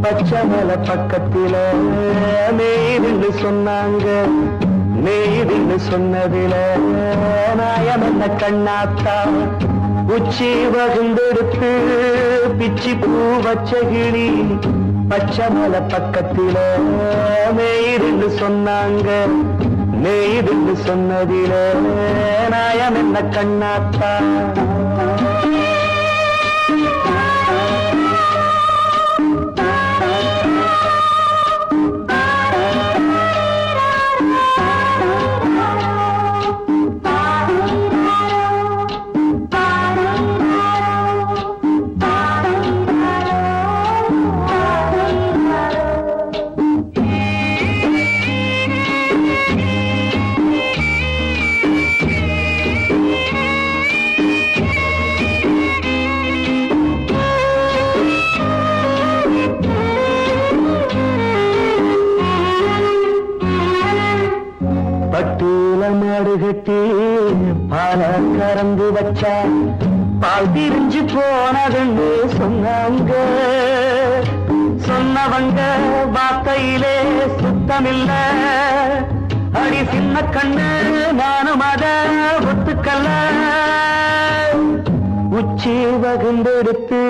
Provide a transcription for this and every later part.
பச்சமல பக்கத்தில மேய்துன்னு சொன்னாங்க. மேய்துன்னு சொன்னதில நாயம் என்ன கண்ணாத்தா. உச்சி வகுந்தெடுத்து பிச்சி பூ வச்ச கிளி பச்சமல பக்கத்தில மேய்துன்னு சொன்னாங்க. மேய்துன்னு சொன்னதில நாயம் என்ன கண்ணாத்தா. கட்டி பால கறந்து வச்சா பால் திரிஞ்சு போனதுன்னு சொன்னாங்க. சொன்னவங்க வார்த்தையிலே சுத்தமில்ல. அடி சின்ன கண்ணு நானும் அத ஒத்துக்கல்ல. உச்சி வகுந்தெடுத்து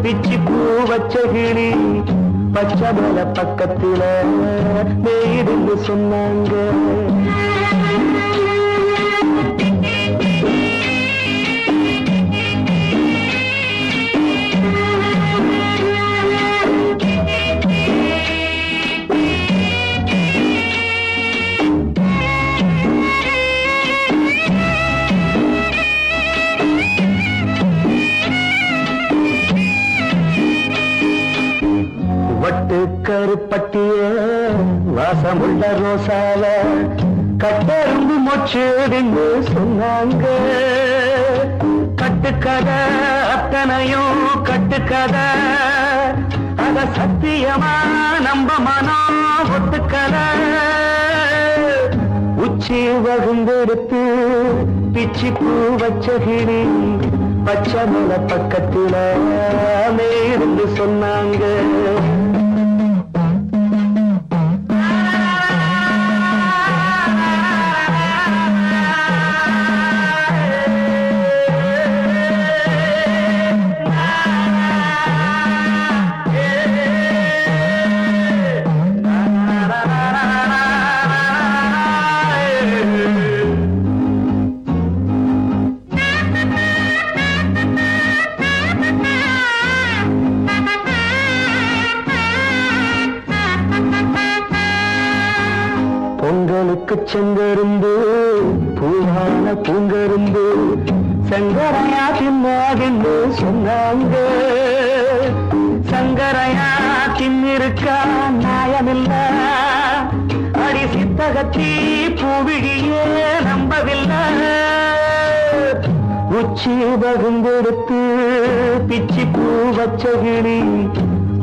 பிச்சி பூ வச்ச கிளி பச்சமல பக்கத்தில மேய்துன்னு சொன்னாங்க. வட்டு கருப்பட்டிய வாசமுள்ள ரோசால கட்டெரும்பு மொச்சுடுன்னு சொன்னாங்க. கட்டுக்கதை அத்தனையும் கட்டுக்கதை, அத சத்தியமா நம்ப மனம் ஒத்துக்கதை. உச்சி வகுந்தெடுத்து பிச்சி பூ வச்ச கிளி பச்சமல பக்கத்தில மேய்துன்னு சொன்னாங்க. பொங்கலுக்கு செங்கரும்பு பூவான பூங்கரும்பு சங்கரையா தின்னாகின்னு சொன்னாங்க. சங்கரையா தின்னிருக்கா நியாயமில்ல. அடி சித்தகத்தி பூவிழியே நம்பவில்லை. உச்சி வகுந்தெடுத்து பிச்சி பூ வச்ச கிளி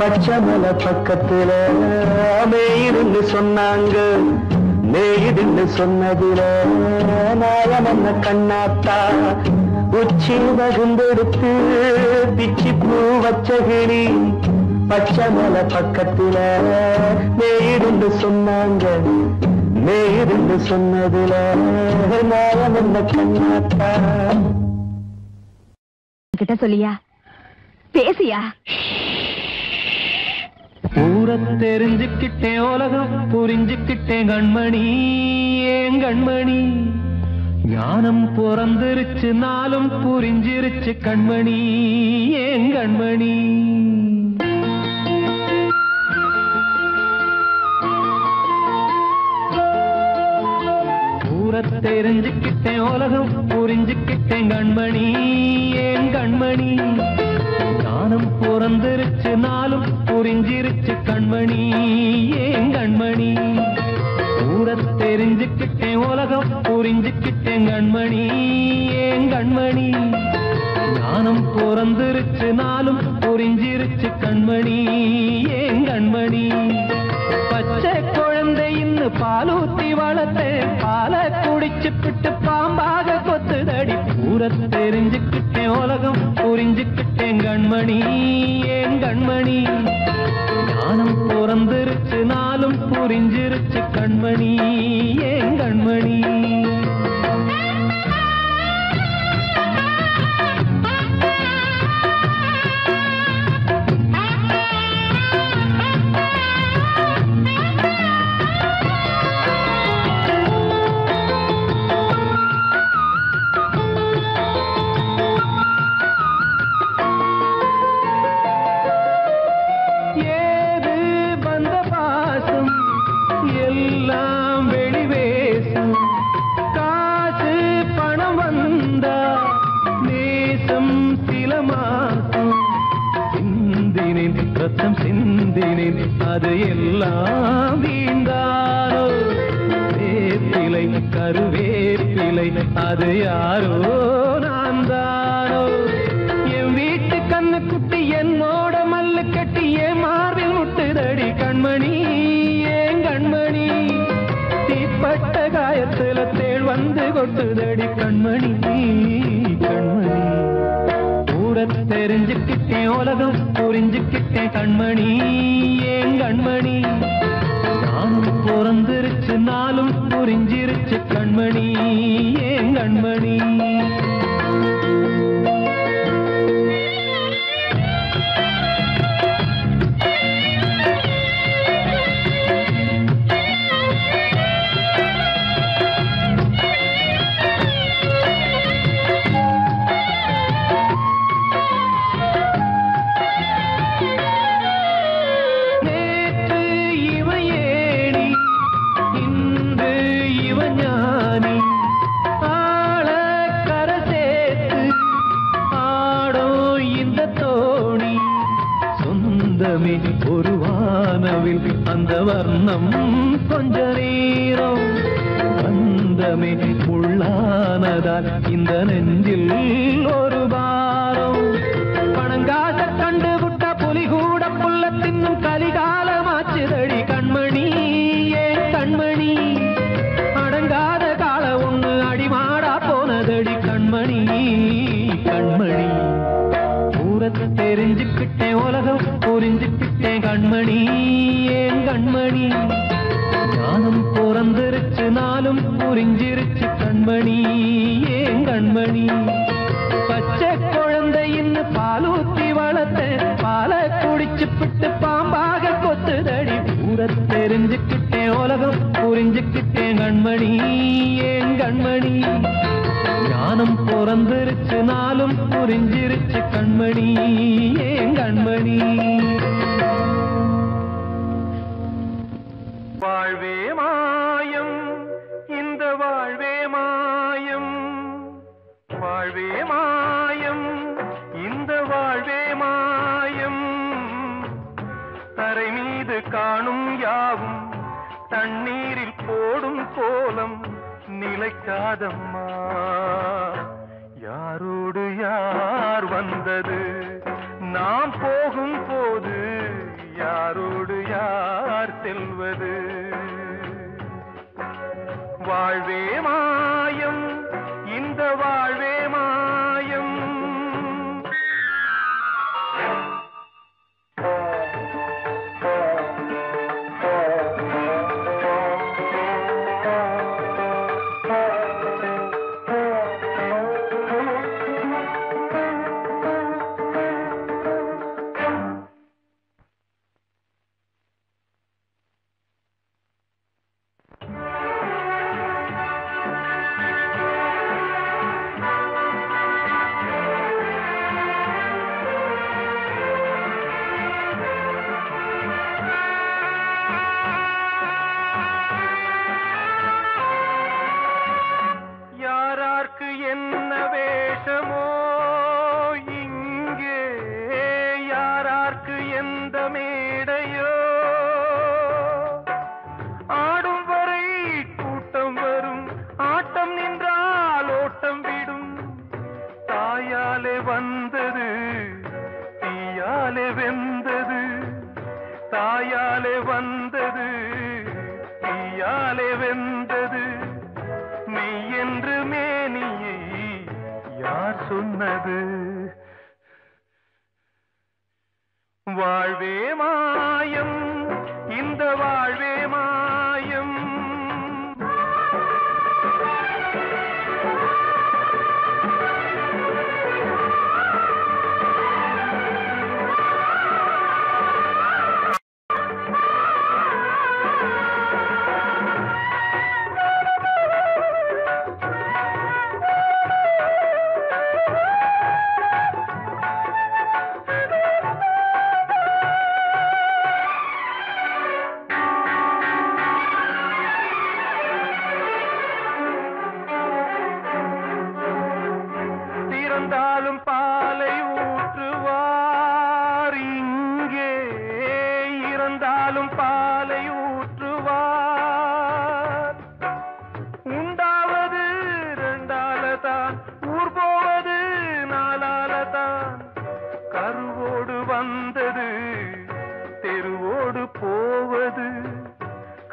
பச்சமல பக்கத்தில மேய்துன்னு சொன்னாங்க. மேய்துன்னு சொன்னதில நாயம் என்ன கண்ணாத்தா. உச்சி வகுந்தெடுத்து பிச்சி பூ வச்ச கிளி பச்சமல பக்கத்தில மேய்துன்னு சொன்னாங்க. மேய்துன்னு சொன்னதில நாயம் என்ன கண்ணாத்தா. கிட்ட சொல்லியா பேசியா? ஊரை தெரிஞ்சுக்கிட்டேன், உலகம் புரிஞ்சுக்கிட்டேன் கண்மணி. ஏன் கண்மணி ஞானம் பிறந்திருச்சு, நாளும் புரிஞ்சிருச்சு கண்மணி. ஏன் கண்மணி ஊரை தெரிஞ்சுக்கிட்டேன் உலகம் புரிஞ்சுக்கிட்டேன் கண்மணி ஏன் கண்மணி ஞானம் பிறந்திருச்சு நாளும் புரிஞ்சிருச்சு கண்மணி ஏன் கண்மணி தெரிஞ்சுக்கிட்டேன் உலகம் புரிஞ்சுக்கிட்டேன் கண்மணி ஏன் கண்மணி ஞானம் பிறந்திருச்சு நாளும் புரிஞ்சிருச்சு கண்மணி ஏன் கண்மணி பச்சை குழந்தை இன்னும் பாலூத்தி வளர்த்தேன் பாலை குடிச்சு பிட்டு பாம்பாக கொத்துதடி தெரிஞ்சுக்கிட்டேன் உலகம் புரிஞ்சுக்கிட்டேன் கண்மணி ஏன் கண்மணி ஞானம் பிறந்திருச்சு நாளும் புரிஞ்சிருச்சு கண்மணி ஏன் கண்மணி ரத்தம் சிந்தினேன் அது எல்லாம் வீண்டாரோ வேப்பிலை கருவேப்பிலை அது யாரோ நான் தானோ என் வீட்டு கண்ணு குட்டி என்னோட மல்லு கட்டி என் மார்பில் முட்டுதடி கண்மணி ஏன் கண்மணி தீப்பட்ட காயத்துல தேள் வந்து கொட்டுதடி கண்மணி கண்மணி தெரிஞ்சுக்கிட்டேன் உலகம் புரிஞ்சுக்கிட்டேன் கண்மணி ஏன் கண்மணி நானும் பிறந்திருச்சு நாளும் புரிஞ்சிருச்சு கண்மணி ஏன் கண்மணி ஒரு வானவில் அந்த வர்ணம் கொஞ்ச நேரம் வந்தமே உள்ளானதால் இந்த நெஞ்சில் ஒரு பாரம் பணங்காச கண்டு விட்ட புலி கூட புல்ல தின்னும் கலிகாலமாச்சுதடி கண்மணி ஏன் கண்மணி அடங்காத கால ஒண்ணு அடிமாடா போனதடி கண்மணி கண்மணி தெரிஞ்சுக்கிட்டேன் உலகம் புரிஞ்சுக்கிட்டேன் கண்மணி ஏன் கண்மணி ஞானம் பிறந்திருச்சு நாளும் புரிஞ்சிருச்சு கண்மணி ஏன் கண்மணி பச்சை குழந்தை இன்னும் பாலூத்தி வளர்த்தேன் பாலை குடிச்சு பிட்டு பாம்பாக கொத்துதடி தெரிஞ்சுக்கிட்டேன் உலகம் புரிஞ்சுக்கிட்டேன் கண்மணி ஏன் கண்மணி ஞானம் பிறந்திருச்சு நாளும் புரிஞ்சிருச்சு கண்மணி ஏன் கண்மணி வாழ்வே மாயம் இந்த வாழ்வே மாயம் வாழ்வே மாயம் இந்த வாழ்வே மாயம் தரை மீது காணும் யாவும் தண்ணீரில் போடும் கோலம் நிலைக்காதம்மா யாரோடு யார் வந்தது நாம் போகும் போது யாரோடு யார் செல்வது வாழ்வே மாயம் இந்த வாழ்வே மாயம் தாயாலே வந்தது தீயாலே வெந்தது தாயாலே வந்தது தீயாலே வெந்தது மெய் என்று மேனியை யார் சொன்னது வாழ்வே மாயம் இந்த வாழ்வே மாயம் இறந்தாலும் பாலை ஊற்றுவார் இங்கே இறந்தாலும் பாலை ஊற்றுவார் உண்டாவது ரெண்டாலதான் ஊர் போவது நாலாலதான் கருவோடு வந்தது தெருவோடு போவது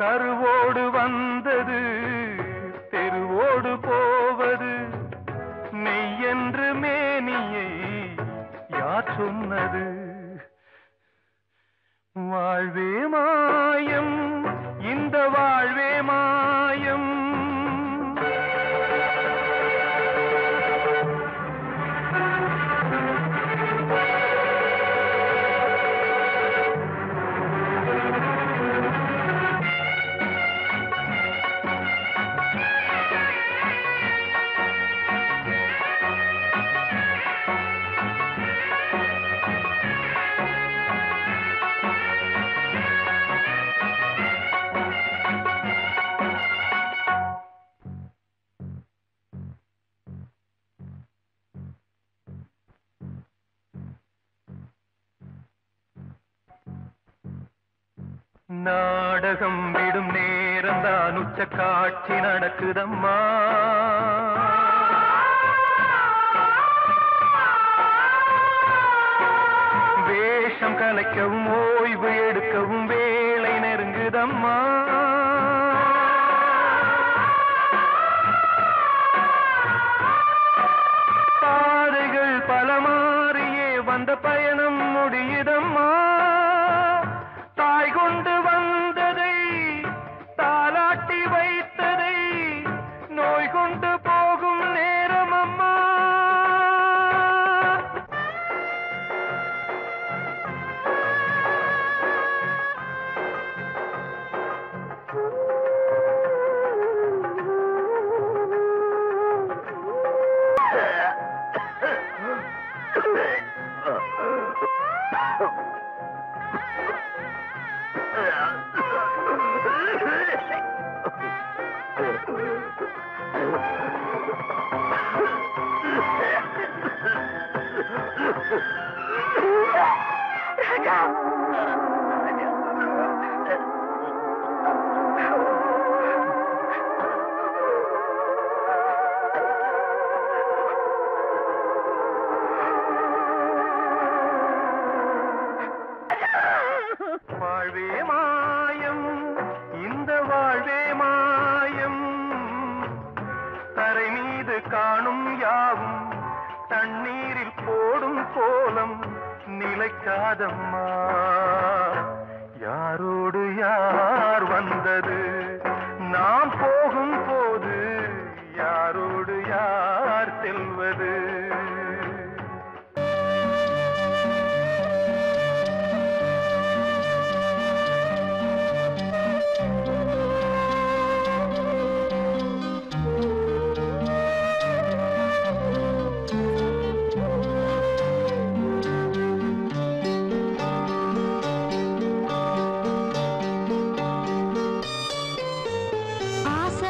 கருவோடு வந்தது தெருவோடு போவது மெய் என்று மேனியை யார் சொன்னது வாழ்வே மாயம் இந்த வாழ்வே மாயம் நாடகம் விடும் நேரம்தான் உச்ச காட்சி நடக்குதம்மா வேஷம் கலைக்கவும் ஓய்வு எடுக்கவும் வேலை நெருங்குதம்மா பாதைகள் பல மாறியே வந்த பயணம் முடியுதம்மா தாய் கொண்டு வந்ததை தாலாட்டி வைத்ததை நோய் கொண்டு போகும் நேரம் அம்மா வாழ்வே மாயம் இந்த வாழ்வே மாயம் தரை மீது காணும் யாவும் தண்ணீரில் போடும் கோலம் நிலைக்காதம்மா யாரோடு யார் வந்தது நாம் போகும் போது யாரோடு யார் செல்வது ஆசை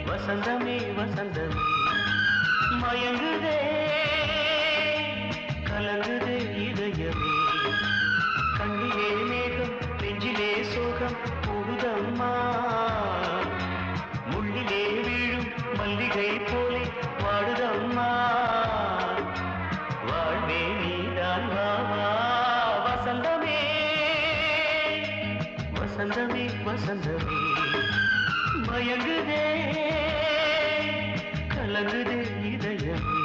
வசந்தமே வசந்தமே மயங்குதே கலங்குதே இதயமே கண்ணிலே மேகம் நெஞ்சிலே சோகம் கூடுதம்மா முள்ளிலே வீழும் மல்லிகை போலே வாடுதம்மா வாழ்வே நீதான் வாவா வசந்தமே வசந்தமே வசந்தமே மயங்குதே கலங்குதே இதயமே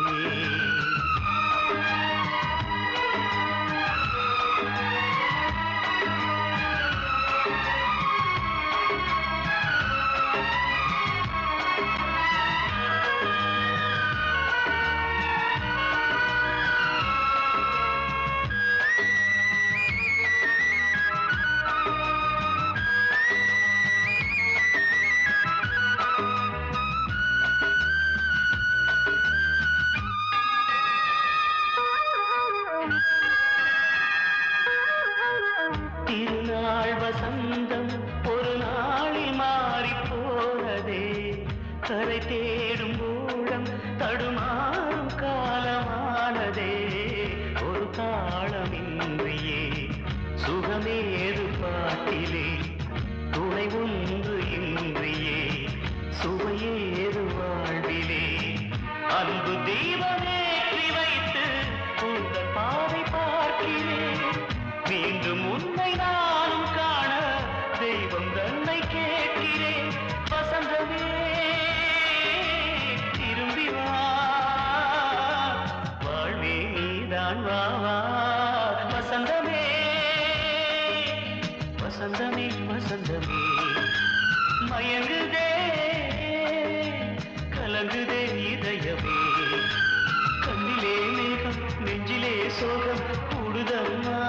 திருநாள் வசந்தம் ஒரு நாளில் மாறி போனதே கரை தேடும் ஊழம் தடுமாறும் காலமானதே ஒரு தாளமின்றியே சுகமேது பாட்டிலே துணை ஒன்று இன்றியே சுவையேது வாழ்விலே அன்பு தீபமேற்றி வைத்து உங்கள் பாதை பார்க்கிறேன் மீண்டும் உன்னை நானும் காண தெய்வம் தன்னை கேட்கிறேன் வசந்தமே திரும்பி வா வாழ்வே நீதான் வாவா வசந்தமே வசந்தமே வசந்தமே மயங்குதே கலங்குதே இதயமே கண்ணிலே மேகம் நெஞ்சிலே சோகம் கூடுதம்மா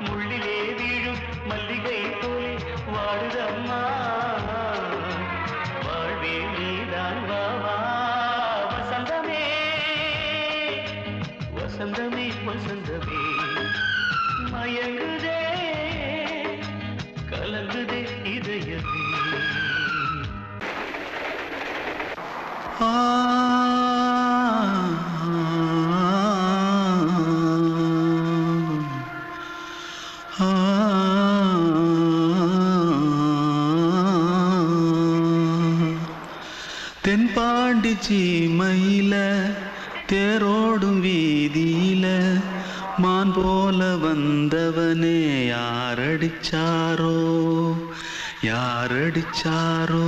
முள்ளிலே வீழும் மல்லிகை போலே வாடுதம்மா வாழ்வே நீதான் வாவா வசந்தமே வசந்தமே வசந்தமே மயங்குதே கலங்குதே இதயமே தென்பாண்டி சீமையில தேரோடும் வீதியில மான் போல வந்தவனே யாரடிச்சாரோ யாரடிச்சாரோ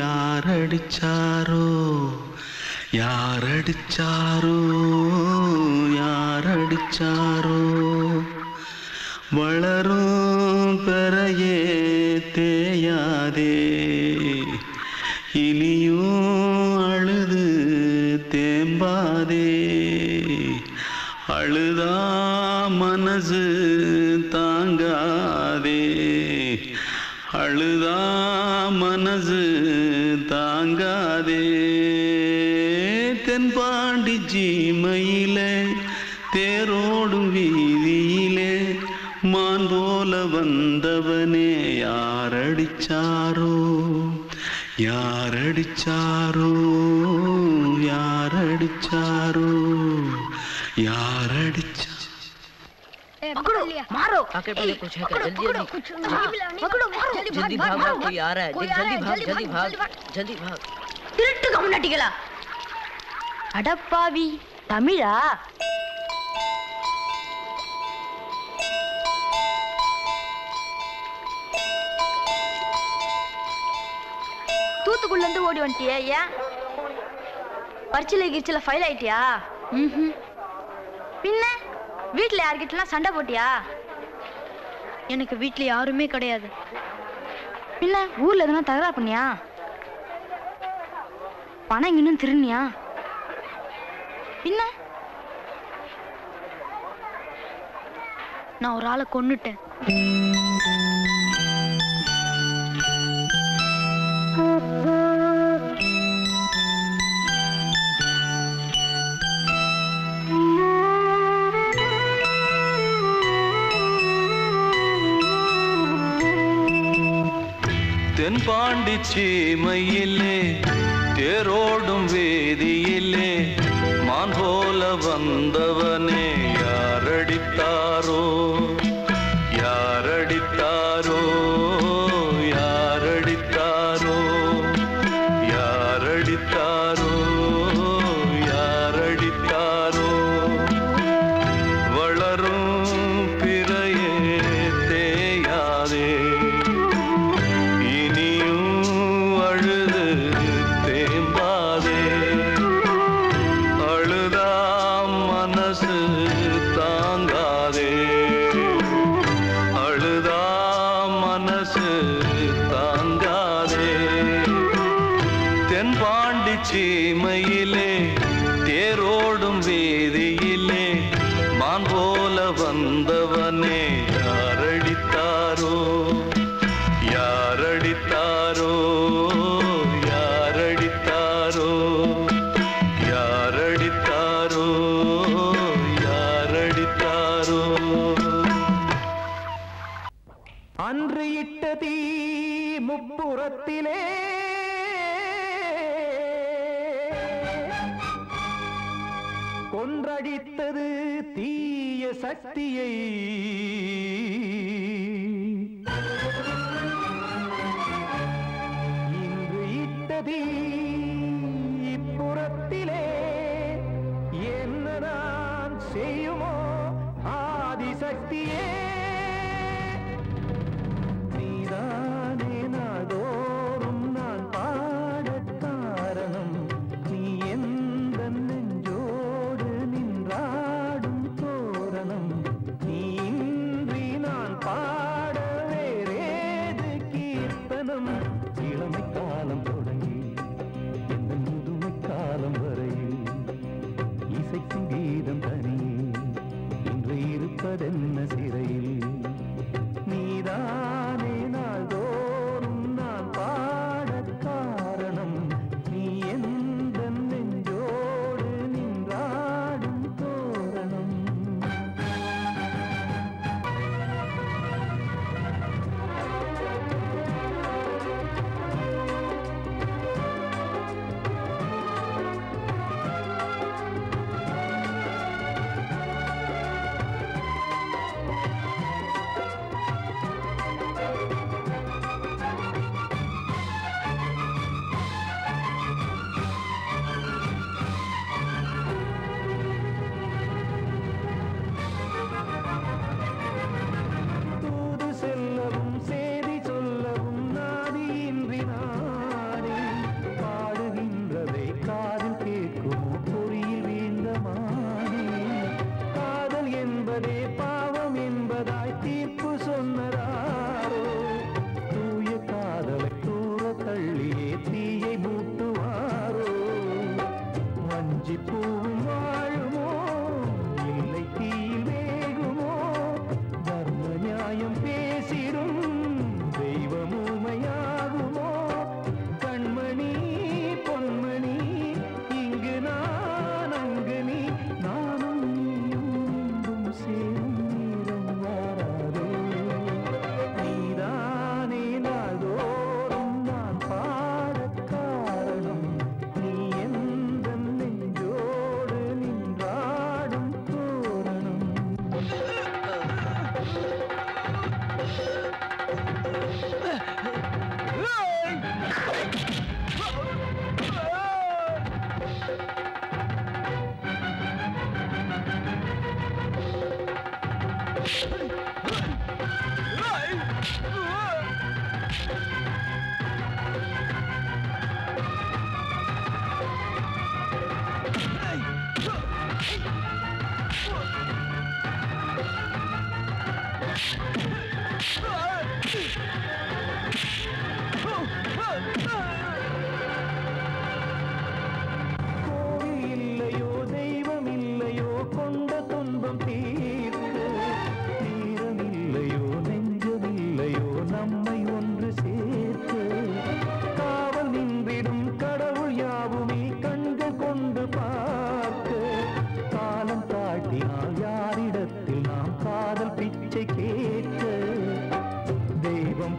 யாரடிச்சாரோ யாரடிச்சாரோ யாரடிச்சாரோ வளரும் கரையே தேயாதே இனியும் அழுது தேம்பாதே அழுதா மனசு தாங்காதே அழுதா மனசு தாங்காதே தென்பாண்டி சீமையிலே தேரோடும் வீதியிலே மான் போல வந்தவனே யாரடிச்சாரோ யாரடிச்சாரோ யாரடிச்சாரோ யாரடிச்சா पकड़ो मारो आके पहले कुछ है क्या जल्दी पकड़ो मारो जल्दी भाग कोई आ रहा है देख जल्दी भाग திருட்டு கம்முனாட்டிகளா அடப்பாவி தமிழா தூத்துக்குள்ள இருந்து ஓடி வந்துட்டியா ஏன் பரிச்சையில கிரிச்சில ஃபைல் ஆயிட்டியா பின்ன வீட்டுல யார்கிட்டலாம் சண்டை போட்டியா எனக்கு வீட்டுல யாருமே கிடையாது பின்ன ஊர்ல எதுனா தகராறு பண்ணியா பணம் இன்னும் திருநியா பின்ன நான் ஒரு ஆளை கொன்னுட்டேன் தென்பாண்டி சீமையிலே தேரோடும் வேதியிலே மான் போல வந்தவனே யாரடித்தாரோ யாரடித்தாரோ யாரடித்தாரோ யாரடித்தாரோ யாரடித்தாரோ வளரும் பிறையே தேயாதே சீமையிலே தேரோடும் வேதியிலே மான் போல வந்தவனே யாரடித்தாரோ யாரடித்தாரோ யாரடித்தாரோ யாரடித்தாரோ யாரடித்தாரோ அன்று இட்ட தீ முப்புறத்திலே கொன்றடித்தது தீய சக்தியை இன்று இட்டதீ இப்புறத்திலே என்ன நான் செய்யுமோ ஆதிசக்தியே நீதானே நாடோறும் நான் பாடக் காரணம் நீ எந்த நெஞ்சோடு நின்றாடும் தோரணம் நீ இன்றி நான் பாட வேறேது கீர்த்தனம் இளமை காலம் தொடங்கி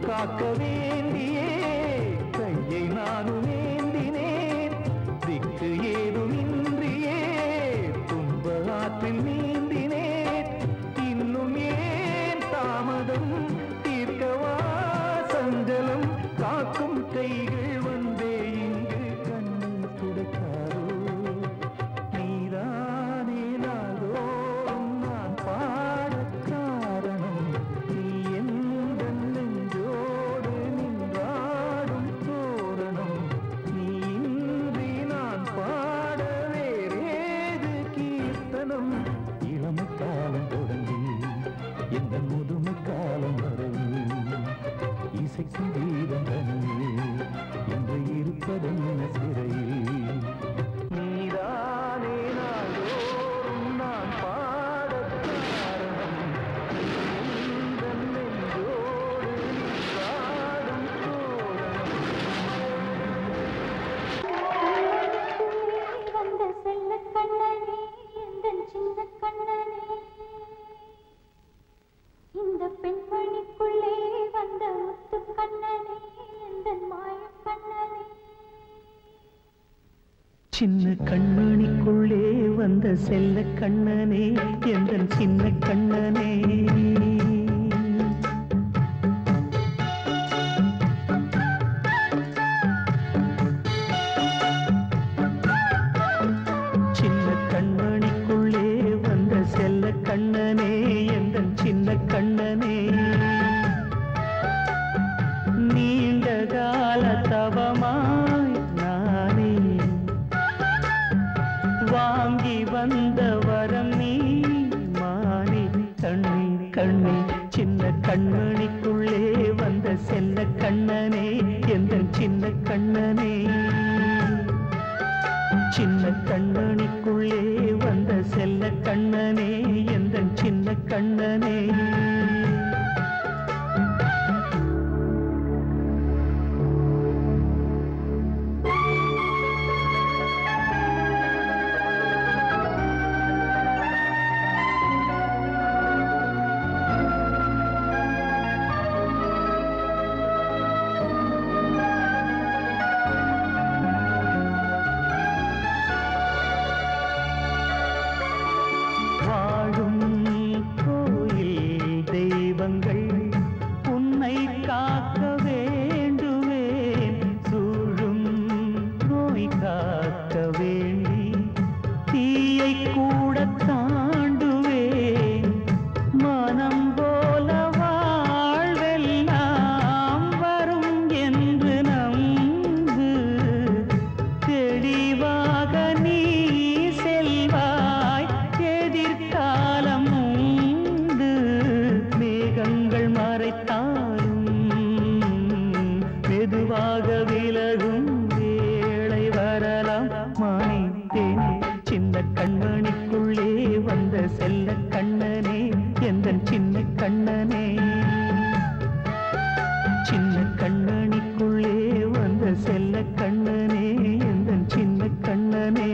காக்க வேண்டியே கையை நானும் ஏந்தினேன் திக்கு ஏதுமின்றியே துன்ப ஆற்றில் நீந்தினேன் இன்னும் ஏன் தாமதம் தீர்க்கவா சஞ்சலம் காக்கும் கைகள் வந்தே இங்கு கண்ணீர் துடைக்காதோ நீதானே நாள்தோறும் நான் பாடக் காரணம் நீ எந்த நெஞ்சோடு நின்றாடும் தோரணம் நீ இன்றி நான் பாட வேறேது கீர்த்தனம் இளமை காலம் தொடங்கி எந்த முதுமை காலம் வரையில் இசைக்கு வீதம் தனியே என்று இருப்பதென்ன சிறையில் நீதானே நாள்தோறும் நான் பாடக் காரணம் எந்த நெஞ்சோடு நின்றாடும் தோரணம் வந்த செல்ல கண்ணனே எந்தன் சின்ன கண்ணனே இந்த பெண்மணிக்குள்ளே வந்த முத்து கண்ணனே எந்தன் மாய கண்ணனே சின்ன கண்மணிக்குள்ளே வந்த செல்ல கண்ணனே எந்தன் சின்ன கண்ணனே சின்ன கண்மணிக்குள்ளே வந்த செல்ல கண்ணனே எந்தன் சின்ன கண்ணனே நீண்ட கால தவமாய் நானே வாங்கி வந்த வரம் நீ மானே கண்ணே கண்ணே சின்ன கண்மணிக்குள்ளே வந்த செல்ல கண்ணனே எந்தன் சின்ன கண்ணனே சின்ன கண்மணிக்குள்ளே வந்த செல்ல கண்ணனே எந்தன் சின்ன கண்ணனே வாழும் கோயில் தெய்வங்கள் உன்னை காக்க வேண்டுவேன் சூழும் நோய் காக்க வேண்டி தீயை கூட தாண்டுவேன் மனம் போல வாழ்வெல்லாம் வரும் என்று நம்பு தெளிவாக நீ செல்வாய் எதிர்காலம் உண்டு மேகங்கள் மறைத்தாலும் மெதுவாக விலகும் வேளை வரலாம் மானித்தேனே சின்ன கண்மணிக்குள்ளே வந்த செல்ல கண்ணனே எந்தன் சின்ன கண்ணனே சின்ன கண்ணனிக்குள்ளே வந்த செல்ல கண்ணனே எந்தன் சின்ன கண்ணனே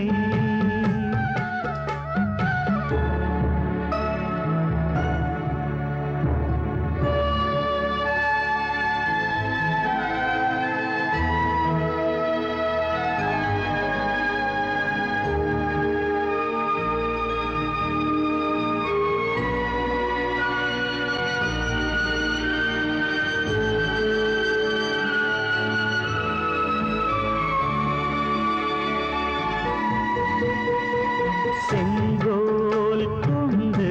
செங்கோல் கொண்டு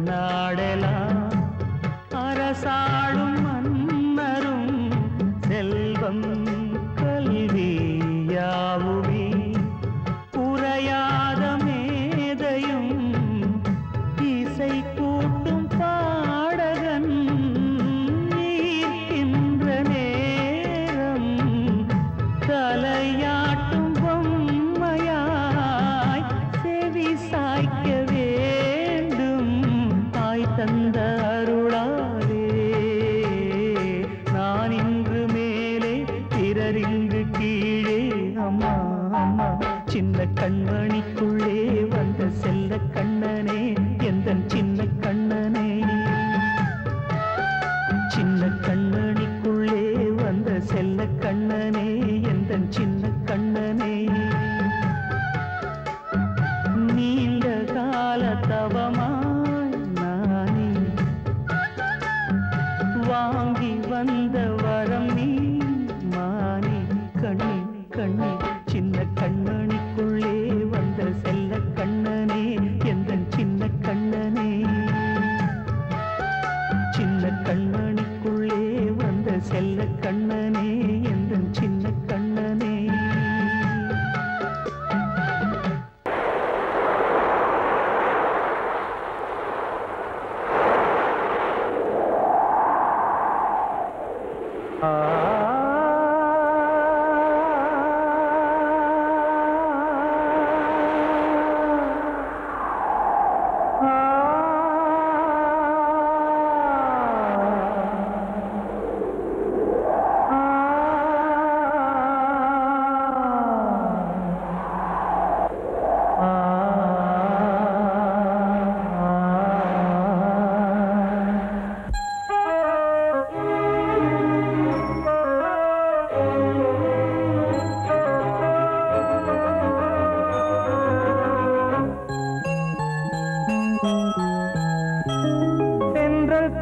நாடெல்லாம் அரசாளும் மன்னரும் செல்வம் கல்வி யாவுமே உரையாத மேதையும் இசை கூட்டும் பாடகன் ஈர்க்கின்ற நேரம் தலையாட்டும் பொம்மையாய் செவி சாய்க்க வேண்டும் தாய் தந்த அருளாலே நான் இன்று மேலே பிறரிங்கு கீழே அம்மா அம்மா சின்ன கண்மணிக்குள்ளே வந்த செல்ல கண்ணனே எந்தன் சின்ன கண்ணனே சின்ன கண்ணனிக்குள்ளே செல்ல கண்ணனே எந்தன் சின்ன கண்ணனே நீண்ட கால தவமாய் நானே வாங்கி வந்த வரம் நீ மானே கண்ணே கண்ணே சின்ன கண்மணிக்குள்ளே வந்த செல்ல கண்ணனே எந்தன் சின்ன கண்ணனே சின்ன கண்மணிக்குள்ளே வந்த செல்ல கண்ணனே எந்தன் சின்ன கண்ணனே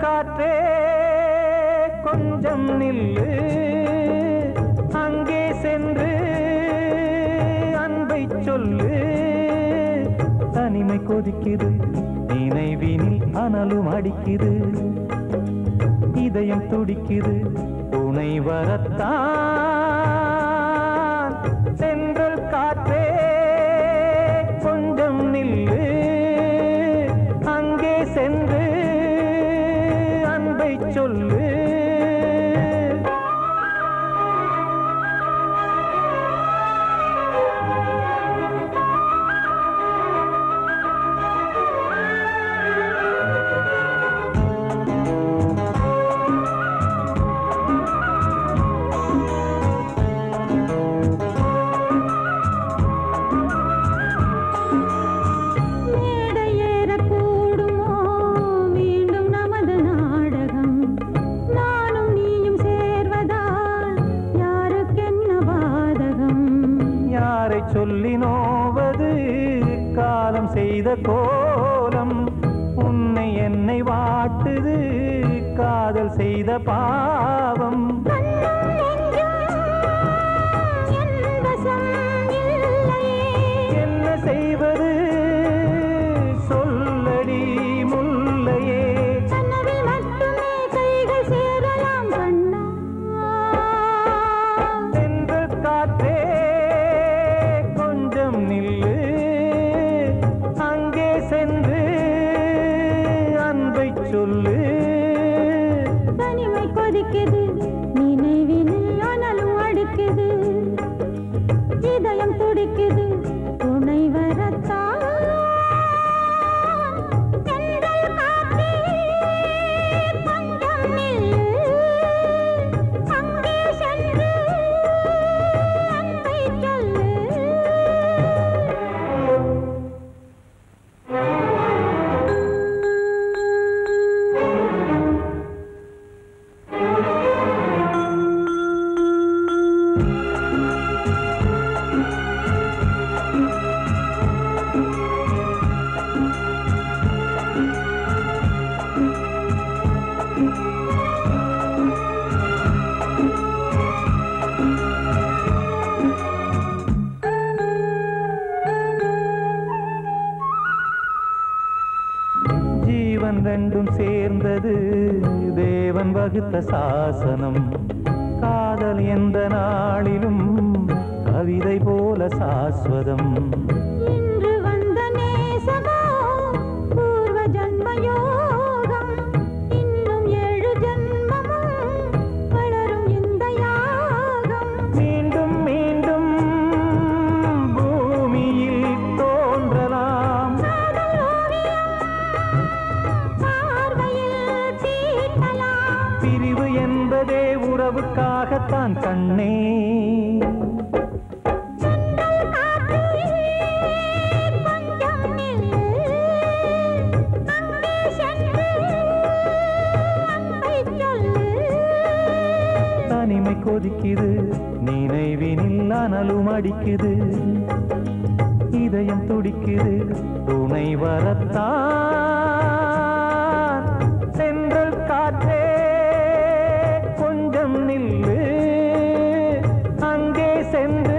காற்றே கொஞ்சம் நில்லு அங்கே சென்று அன்பை சொல்லு தனிமை கொதிக்குது நினைவினில் அனலும் அடிக்குது இதயம் துடிக்குது துணை வரத்தான் சென்றல் காற்றே கொஞ்சம் நில்லு அங்கே சென்று சொல்லு சொல்லி நோவது காலம் செய்த கோலம் உன்னை என்னை வாட்டுது காதல் செய்த பாவம் என்ன செய்வது சொல்லடி முல்லையே சென்று காற்றே நில்லு அங்கே சென்று அன்பை சொல்லு தனிமை கொதிக்குது நினைவினில் அனலும் அடிக்குது இதயம் துடிக்குது துணை வரத்தான் ரெண்டும் சேர்ந்தது தேவன் வகுத்த சாசனம் காதல் எந்த நாளிலும் கவிதை போல சாஸ்வதம் இன்று வந்த நேசமோ பூர்வ ஜன்ம யோகம் இன்னும் 7 ஜன்மமும் வளரும் இந்த யாகம் மீண்டும் மீண்டும் பூமியில் தோன்றலாம் பிரிவு என்பதே உறவுக்காகத்தான் கண்ணே தனிமை கொதிக்குது நினைவினில் அனலும் அடிக்குது இதயம் துடிக்குது துணை வரத்தான் சென்றல் காற்றே கொஞ்சம் நில்லு அங்கே சென்று